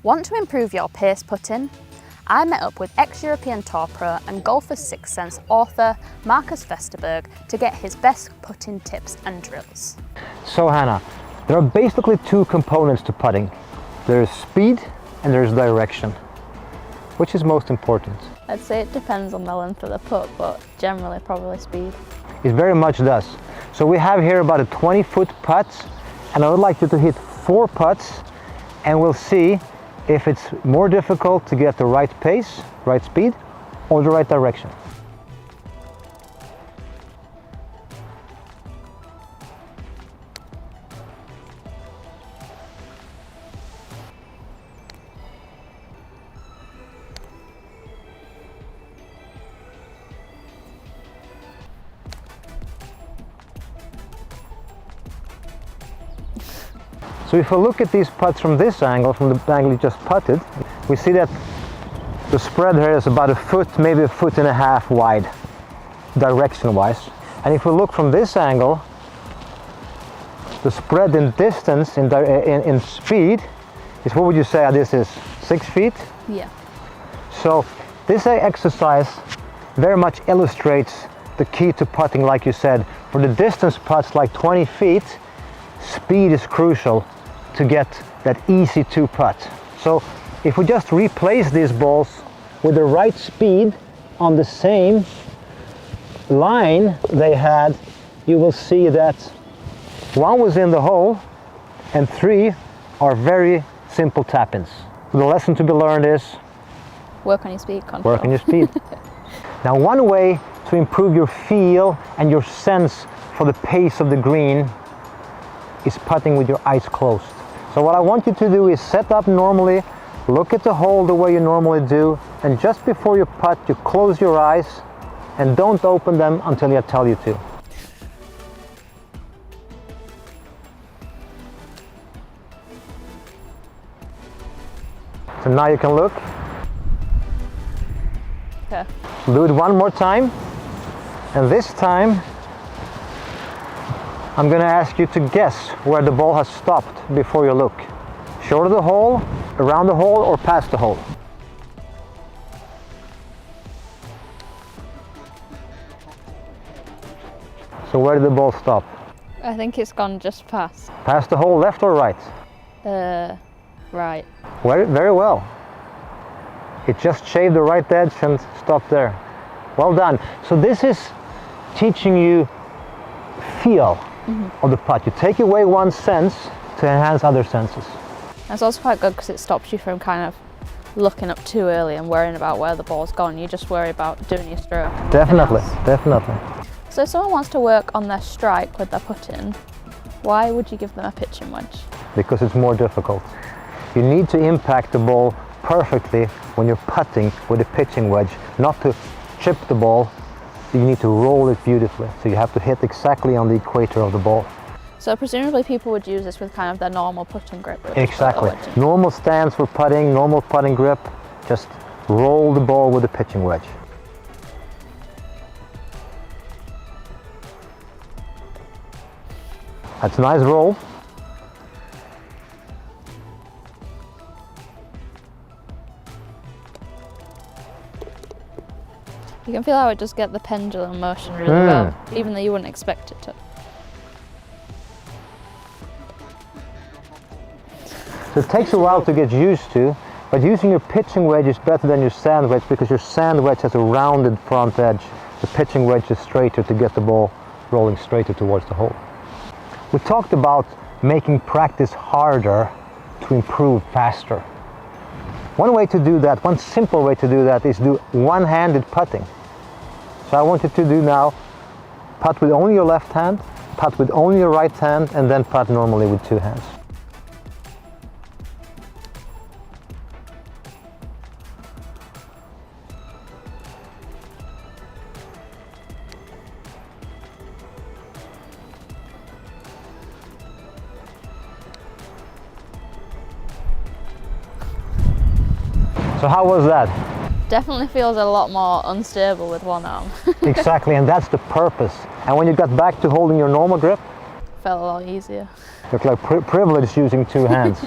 Want to improve your pace putting? I met up with ex-European Tour Pro and Golfer's Sixth Sense author Markus Westerberg to get his best putting tips and drills. So Hannah, there are basically two components to putting. There's speed and there's direction. Which is most important? I'd say it depends on the length of the putt, but generally probably speed. It very much does. So we have here about a 20-foot putt, and I would like you to hit 4 putts, and we'll see if it's more difficult to get the right pace, right speed, or the right direction. So if we look at these putts from this angle, from the angle you just putted, we see that the spread here is about a foot, maybe a foot and a half wide, direction-wise. And if we look from this angle, the spread in distance, in speed, is, what would you say this is, 6 feet? Yeah. So this exercise very much illustrates the key to putting, like you said. For the distance putts like 20 feet, speed is crucial to get that easy 2-putt. So if we just replace these balls with the right speed on the same line they had, you will see that 1 was in the hole and 3 are very simple tap-ins. The lesson to be learned is work on your speed control. Work on your speed. Now, one way to improve your feel and your sense for the pace of the green is putting with your eyes closed. So what I want you to do is set up normally, look at the hole the way you normally do, and just before you putt, you close your eyes and don't open them until I tell you to. So now you can look. Okay. Do it one more time, and this time I'm going to ask you to guess where the ball has stopped before you look. Short of the hole, around the hole, or past the hole. So where did the ball stop? I think it's gone just past. Past the hole, left or right? Right. Very well. It just shaved the right edge and stopped there. Well done. So this is teaching you feel of the putt. You take away one sense to enhance other senses. It's also quite good because it stops you from kind of looking up too early and worrying about where the ball's gone. You just worry about doing your stroke. Definitely, definitely. So if someone wants to work on their strike with their putting, why would you give them a pitching wedge? Because it's more difficult. You need to impact the ball perfectly when you're putting with a pitching wedge, not to chip the ball. You need to roll it beautifully, so you have to hit exactly on the equator of the ball. So presumably people would use this with kind of their normal putting grip. Exactly. Normal stance for putting, normal putting grip, just roll the ball with a pitching wedge. That's a nice roll. You can feel how it just get the pendulum motion really well, even though you wouldn't expect it to. So it takes a while to get used to, but using your pitching wedge is better than your sand wedge because your sand wedge has a rounded front edge. The pitching wedge is straighter to get the ball rolling straighter towards the hole. We talked about making practice harder to improve faster. One way to do that, one simple way to do that, is do one-handed putting. So I want you to do now, putt with only your left hand, putt with only your right hand, and then putt normally with 2 hands. So how was that? Definitely feels a lot more unstable with one arm. Exactly, and that's the purpose. And when you got back to holding your normal grip, Felt a lot easier. looked like privilege using 2 hands.